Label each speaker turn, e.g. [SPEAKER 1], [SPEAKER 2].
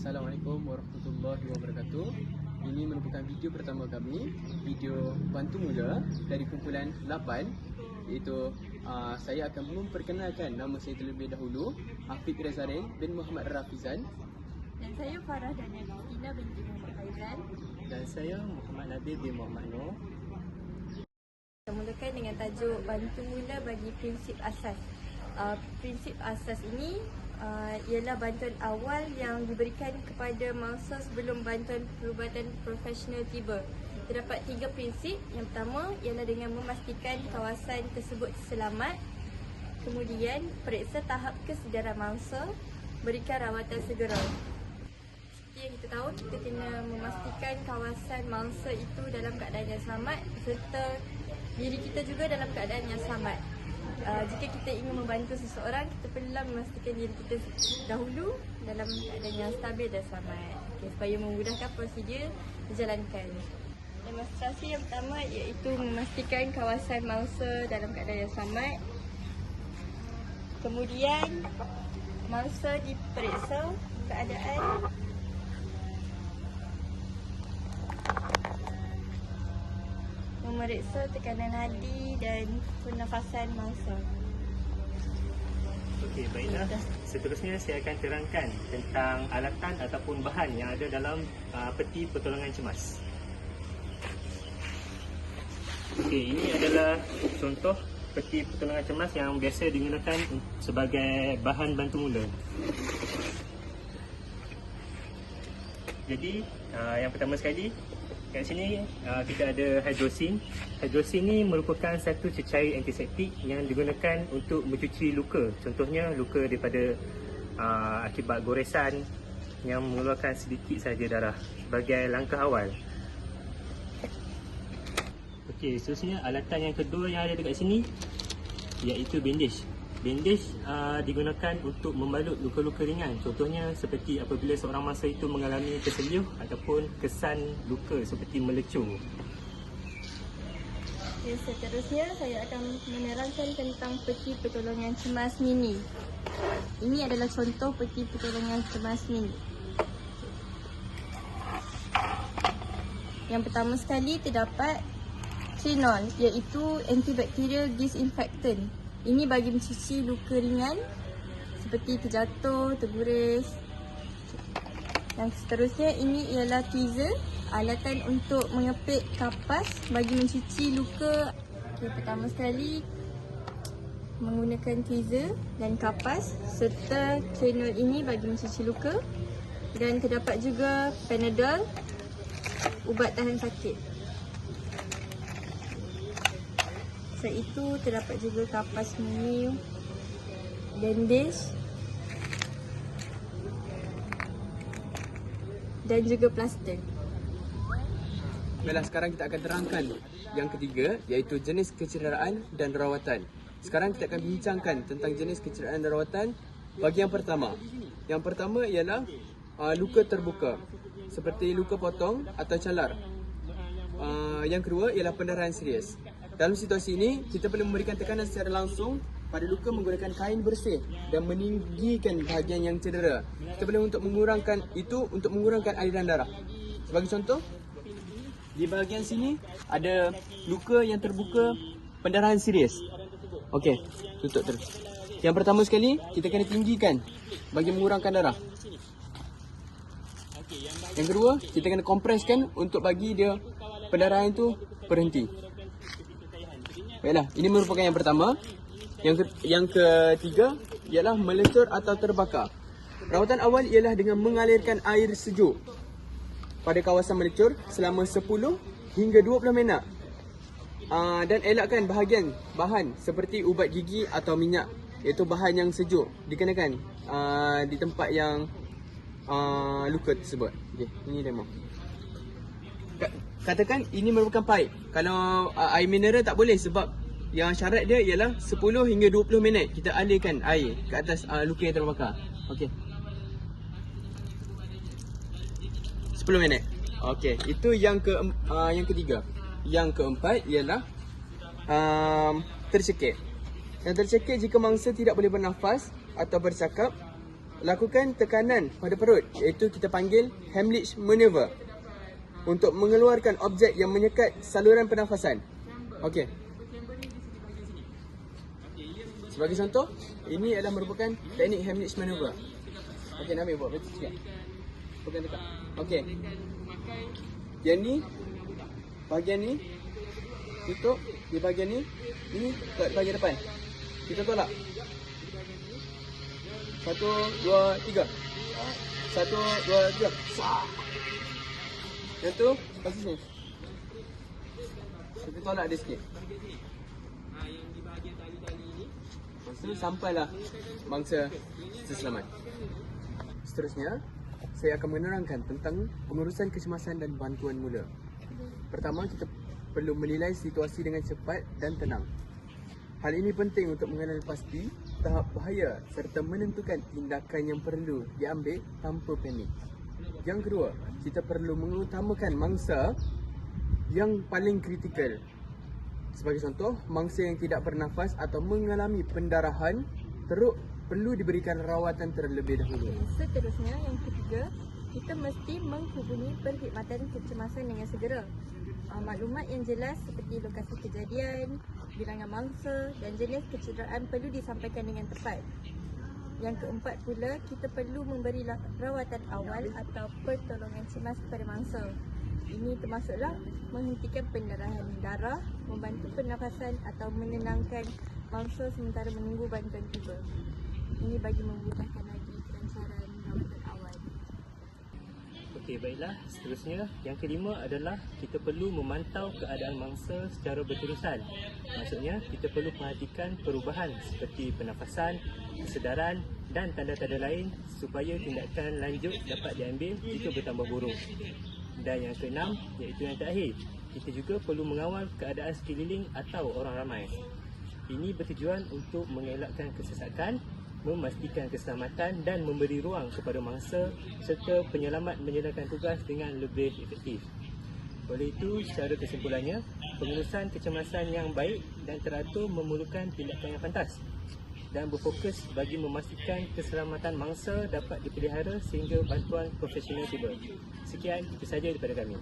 [SPEAKER 1] Assalamualaikum warahmatullahi wabarakatuh. Ini merupakan video pertama kami, video bantu mula dari kumpulan 8, iaitu saya akan memperkenalkan nama saya terlebih dahulu, Afiq Rezarin bin Muhammad Rafizan.
[SPEAKER 2] Dan saya Farah Dania Kristina binti Muhammad Faizan.
[SPEAKER 3] Dan saya Muhammad Nabil bin Muhammad Noor.
[SPEAKER 2] Kita mulakan dengan tajuk bantu mula bagi prinsip asas. Prinsip asas ini ialah bantuan awal yang diberikan kepada mangsa sebelum bantuan perubatan profesional tiba. Terdapat 3 prinsip. Yang pertama ialah dengan memastikan kawasan tersebut selamat. Kemudian, periksa tahap kesedaran mangsa, berikan rawatan segera. Seperti yang kita tahu, kita kena memastikan kawasan mangsa itu dalam keadaan yang selamat serta diri kita juga dalam keadaan yang selamat. Jika kita ingin membantu seseorang, kita perlulah memastikan diri kita dahulu dalam keadaan yang stabil dan selamat, supaya memudahkan prosedur dijalankan. Demonstrasi yang pertama iaitu memastikan kawasan mangsa dalam keadaan yang selamat. Kemudian mangsa diperiksa keadaan memeriksa tekanan hadi dan pernafasan mangsa.
[SPEAKER 3] Okey, baiklah. Seterusnya saya akan terangkan tentang alatan ataupun bahan yang ada dalam peti pertolongan cemas. Okey, ini adalah contoh peti pertolongan cemas yang biasa digunakan sebagai bahan bantu mula. Jadi, yang pertama sekali, kat sini kita ada hidrosin. Hidrosin ni merupakan satu cecair antiseptik yang digunakan untuk mencuci luka. Contohnya luka daripada akibat goresan yang mengeluarkan sedikit saja darah sebagai langkah awal. Okey, seterusnya alatan yang kedua yang ada dekat sini iaitu bandage. Bandage digunakan untuk membalut luka-luka ringan. Contohnya seperti apabila seorang mangsa itu mengalami terseluh ataupun kesan luka seperti melecur.
[SPEAKER 2] Seterusnya saya akan menerangkan tentang peti pertolongan cemas mini. Ini adalah contoh peti pertolongan cemas mini. Yang pertama sekali terdapat Trinol, iaitu antibacterial disinfectant. Ini bagi mencuci luka ringan seperti terjatuh, terguris. Yang seterusnya ini ialah tweezer, alatan untuk mengepit kapas bagi mencuci luka. Pertama sekali menggunakan tweezer dan kapas serta Trinol ini bagi mencuci luka. Dan terdapat juga Panadol, ubat tahan sakit. Selain itu terdapat juga kapas mini, bandage dan juga plaster.
[SPEAKER 1] Baiklah, sekarang kita akan terangkan yang ketiga, iaitu jenis kecederaan dan rawatan. Sekarang kita akan bincangkan tentang jenis kecederaan dan rawatan. Bagi yang pertama. Yang pertama ialah luka terbuka, seperti luka potong atau calar. Yang kedua ialah pendarahan serius. Dalam situasi ini, kita perlu memberikan tekanan secara langsung pada luka menggunakan kain bersih dan meninggikan bahagian yang cedera. Kita perlu untuk mengurangkan aliran darah. Sebagai contoh, di bahagian sini ada luka yang terbuka pendarahan serius. Okey, tutup terus. Yang pertama sekali, kita kena tinggikan bagi mengurangkan darah. Yang kedua, kita kena kompreskan untuk bagi dia pendarahan itu berhenti. Baiklah, ini merupakan yang pertama. Yang ketiga ialah melecur atau terbakar. Rawatan awal ialah dengan mengalirkan air sejuk pada kawasan melecur selama 10 hingga 20 minit. Dan elakkan bahan seperti ubat gigi atau minyak, iaitu bahan yang sejuk dikenakan di tempat yang luka tersebut. Okey, ini demo. Katakan ini merupakan paip. Kalau air mineral tak boleh, sebab yang syarat dia ialah 10 hingga 20 minit kita alirkan air ke atas luka yang terbakar. Okey. 10 minit. Okey, itu yang ketiga. Yang keempat ialah tercekik. Yang tercekik jika mangsa tidak boleh bernafas atau bercakap lakukan tekanan pada perut, iaitu kita panggil Heimlich maneuver, untuk mengeluarkan objek yang menyekat saluran pernafasan. Okey. Sebagai contoh, ini adalah merupakan teknik Heimlich maneuver. Okey, Nabil buat betul sikit. Pegang dekat. Okey. Yang ni, bahagian ni tutup, di bahagian ni, ini kat bahagian depan. Kita tolak. 1, 2, 3. 1, 2, 3. Yang tu, pasal sini. Kita tolak dia sikit. Lepas tu sampailah mangsa selamat. Seterusnya, saya akan menerangkan tentang pengurusan kecemasan dan bantuan mula. Pertama, kita perlu menilai situasi dengan cepat dan tenang. Hal ini penting untuk mengenal pasti tahap bahaya serta menentukan tindakan yang perlu diambil tanpa panik. Yang kedua, kita perlu mengutamakan mangsa yang paling kritikal. Sebagai contoh, mangsa yang tidak bernafas atau mengalami pendarahan teruk perlu diberikan rawatan terlebih dahulu.
[SPEAKER 2] Seterusnya, yang ketiga, kita mesti menghubungi perkhidmatan kecemasan dengan segera. Maklumat yang jelas seperti lokasi kejadian, bilangan mangsa dan jenis kecederaan perlu disampaikan dengan tepat. Yang keempat pula, kita perlu memberi rawatan awal atau pertolongan cemas kepada mangsa. Ini termasuklah menghentikan pendarahan darah, membantu pernafasan atau menenangkan mangsa sementara menunggu bantuan tiba. Ini bagi memudahkan lagi pelancaran rawatan awal.
[SPEAKER 3] Okey, baiklah. Seterusnya, yang kelima adalah kita perlu memantau keadaan mangsa secara berterusan. Maksudnya, kita perlu perhatikan perubahan seperti pernafasan, kesedaran dan tanda-tanda lain supaya tindakan lanjut dapat diambil jika bertambah buruk. Dan yang keenam, iaitu yang terakhir, kita juga perlu mengawal keadaan sekeliling atau orang ramai. Ini bertujuan untuk mengelakkan kesesakan, memastikan keselamatan dan memberi ruang kepada mangsa serta penyelamat menjalankan tugas dengan lebih efektif. Oleh itu, secara kesimpulannya, pengurusan kecemasan yang baik dan teratur memerlukan tindakan yang pantas dan berfokus bagi memastikan keselamatan mangsa dapat dipelihara sehingga bantuan profesional tiba. Sekian, itu sahaja daripada kami.